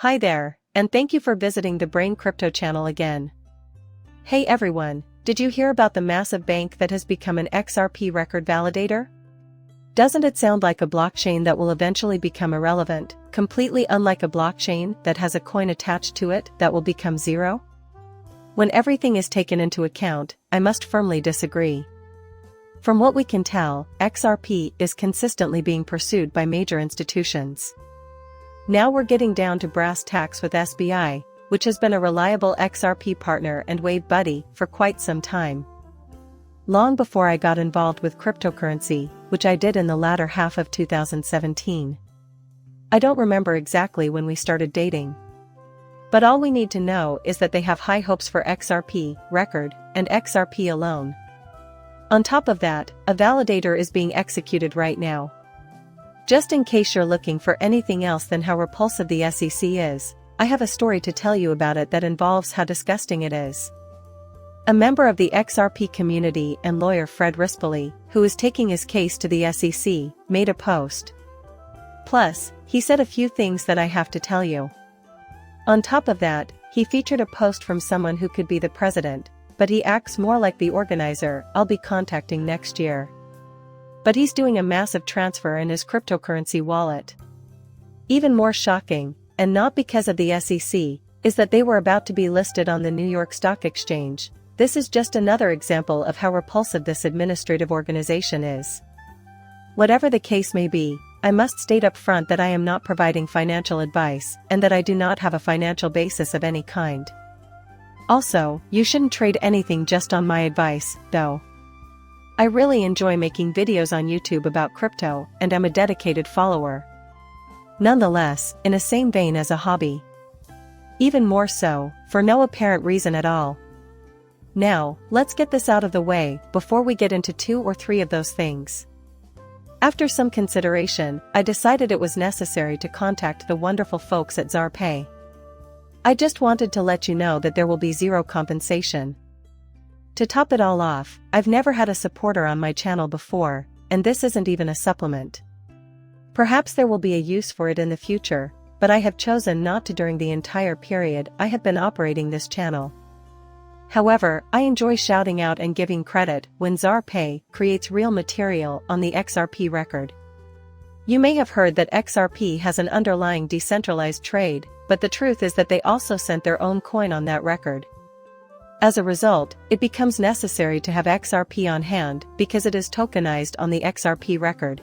Hi there, and thank you for visiting the Brain Crypto channel again. Hey everyone, did you hear about the massive bank that has become an XRP record validator? Doesn't it sound like a blockchain that will eventually become irrelevant, completely unlike a blockchain that has a coin attached to it that will become zero? When everything is taken into account, I must firmly disagree. From what we can tell, XRP is consistently being pursued by major institutions. Now we're getting down to brass tacks with SBI, which has been a reliable XRP partner and wave buddy for quite some time. Long before I got involved with cryptocurrency, which I did in the latter half of 2017. I don't remember exactly when we started dating. But all we need to know is that they have high hopes for XRP, record, and XRP alone. On top of that, a validator is being executed right now. Just in case you're looking for anything else than how repulsive the SEC is, I have a story to tell you about it that involves how disgusting it is. A member of the XRP community and lawyer Fred Rispoli, who is taking his case to the SEC, made a post. Plus, he said a few things that I have to tell you. On top of that, he featured a post from someone who could be the president, but he acts more like the organizer I'll be contacting next year. But he's doing a massive transfer in his cryptocurrency wallet. Even more shocking, and not because of the SEC, is that they were about to be listed on the New York Stock Exchange. This is just another example of how repulsive this administrative organization is. Whatever the case may be, I must state up front that I am not providing financial advice and that I do not have a financial basis of any kind. Also, you shouldn't trade anything just on my advice, though. I really enjoy making videos on YouTube about crypto and am a dedicated follower. Nonetheless, in the same vein as a hobby. Even more so, for no apparent reason at all. Now, let's get this out of the way before we get into 2 or 3 of those things. After some consideration, I decided it was necessary to contact the wonderful folks at ZarPay. I just wanted to let you know that there will be zero compensation. To top it all off, I've never had a supporter on my channel before, and this isn't even a supplement. Perhaps there will be a use for it in the future, but I have chosen not to during the entire period I have been operating this channel. However, I enjoy shouting out and giving credit when ZarPay creates real material on the XRP record. You may have heard that XRP has an underlying decentralized trade, but the truth is that they also sent their own coin on that record. As a result, it becomes necessary to have XRP on hand because it is tokenized on the XRP record.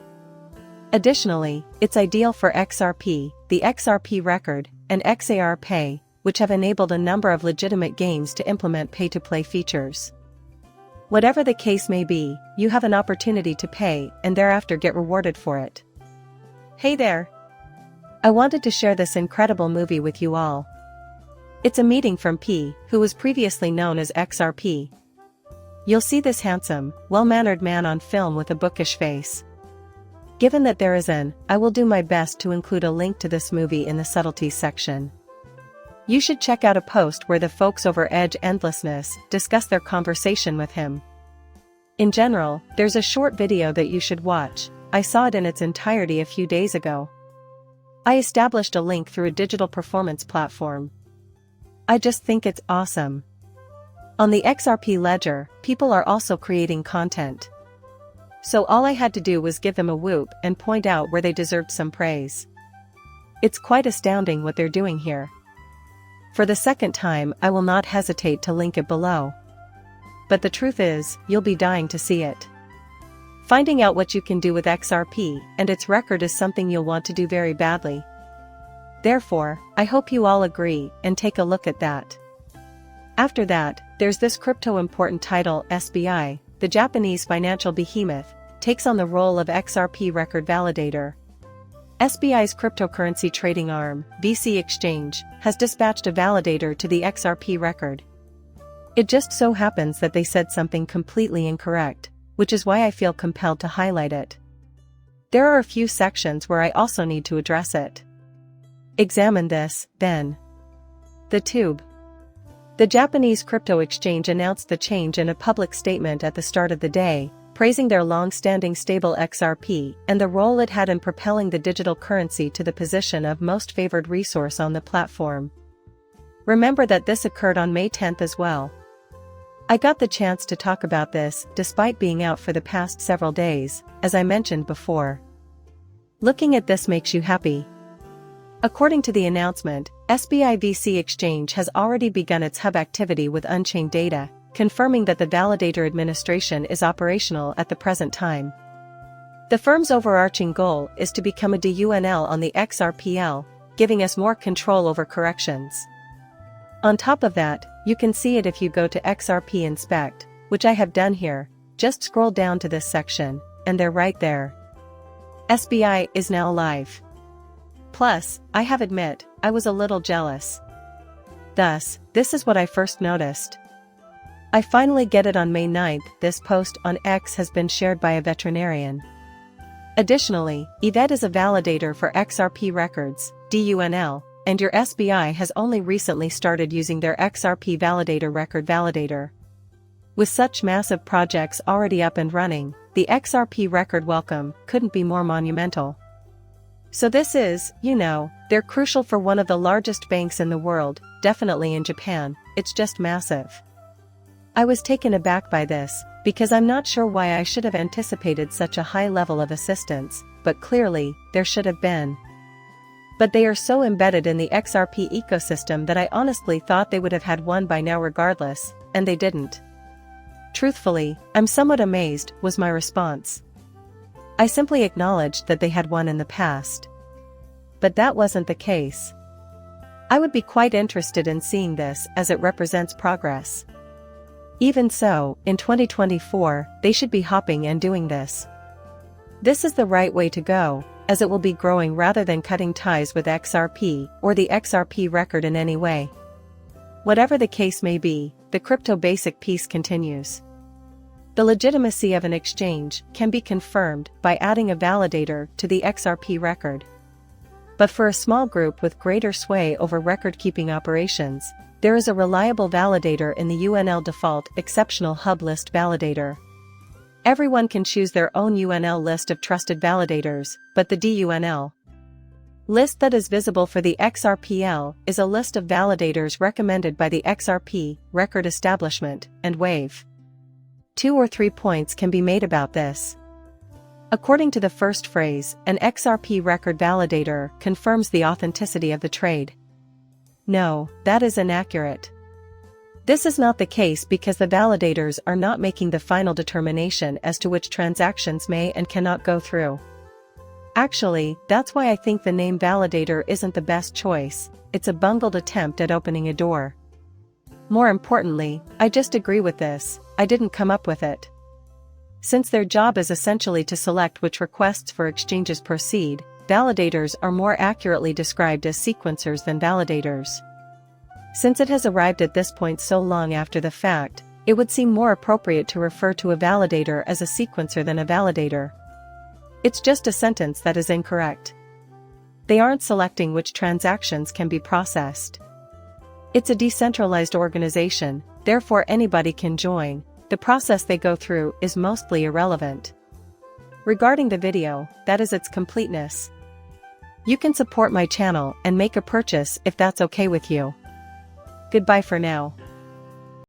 Additionally, it's ideal for XRP, the XRP record, and XARPay, which have enabled a number of legitimate games to implement pay-to-play features. Whatever the case may be, you have an opportunity to pay and thereafter get rewarded for it. Hey there! I wanted to share this incredible movie with you all. It's a meeting from P, who was previously known as XRP. You'll see this handsome, well-mannered man on film with a bookish face. Given that there is an, I will do my best to include a link to this movie in the subtleties section. You should check out a post where the folks over Edge Endlessness discuss their conversation with him. In general, there's a short video that you should watch. I saw it in its entirety a few days ago. I established a link through a digital performance platform. I just think it's awesome. On the XRP ledger, people are also creating content. So all I had to do was give them a whoop and point out where they deserved some praise. It's quite astounding what they're doing here. For the second time, I will not hesitate to link it below. But the truth is, you'll be dying to see it. Finding out what you can do with XRP and its record is something you'll want to do very badly. Therefore, I hope you all agree and take a look at that. After that, there's this crypto-important title. SBI, the Japanese financial behemoth, takes on the role of XRP record validator. SBI's cryptocurrency trading arm, VC Exchange, has dispatched a validator to the XRP record. It just so happens that they said something completely incorrect, which is why I feel compelled to highlight it. There are a few sections where I also need to address it. Examine this, then. The tube. The Japanese crypto exchange announced the change in a public statement at the start of the day, praising their long-standing stable XRP and the role it had in propelling the digital currency to the position of most favored resource on the platform. Remember that this occurred on May 10th as well. I got the chance to talk about this despite being out for the past several days, as I mentioned before. Looking at this makes you happy. According to the announcement, SBI VC Exchange has already begun its hub activity with Unchained data, confirming that the Validator administration is operational at the present time. The firm's overarching goal is to become a DUNL on the XRPL, giving us more control over corrections. On top of that, you can see it if you go to XRP Inspect, which I have done here. Just scroll down to this section, and they're right there. SBI is now live. Plus, I have admit, I was a little jealous. Thus, this is what I first noticed. I finally get it on May 9th. This post on X has been shared by a veterinarian. Additionally, EVET is a validator for XRP records, DUNL, and your SBI has only recently started using their XRP Validator record validator. With such massive projects already up and running, the XRP record welcome couldn't be more monumental. So this is, they're crucial for one of the largest banks in the world, definitely in Japan. It's just massive. I was taken aback by this, because I'm not sure why I should have anticipated such a high level of assistance, but clearly, there should have been. But they are so embedded in the XRP ecosystem that I honestly thought they would have had one by now regardless, and they didn't. Truthfully, I'm somewhat amazed, was my response. I simply acknowledged that they had one in the past. But that wasn't the case. I would be quite interested in seeing this as it represents progress. Even so, in 2024, they should be hopping and doing this. This is the right way to go, as it will be growing rather than cutting ties with XRP or the XRP record in any way. Whatever the case may be, the crypto basic piece continues. The legitimacy of an exchange can be confirmed by adding a validator to the XRP record. But for a small group with greater sway over record-keeping operations, there is a reliable validator in the UNL default exceptional hub list validator. Everyone can choose their own UNL list of trusted validators, but the DUNL list that is visible for the XRPL is a list of validators recommended by the XRP record establishment and Wave. 2 or 3 points can be made about this. According to the first phrase, an XRP record validator confirms the authenticity of the trade. No, that is inaccurate. This is not the case because the validators are not making the final determination as to which transactions may and cannot go through. Actually, that's why I think the name validator isn't the best choice. It's a bungled attempt at opening a door. More importantly, I just agree with this. I didn't come up with it. Since their job is essentially to select which requests for exchanges proceed, validators are more accurately described as sequencers than validators. Since it has arrived at this point so long after the fact, it would seem more appropriate to refer to a validator as a sequencer than a validator. It's just a sentence that is incorrect. They aren't selecting which transactions can be processed. It's a decentralized organization, therefore anybody can join. The process they go through is mostly irrelevant. Regarding the video, that is its completeness. You can support my channel and make a purchase if that's okay with you. Goodbye for now.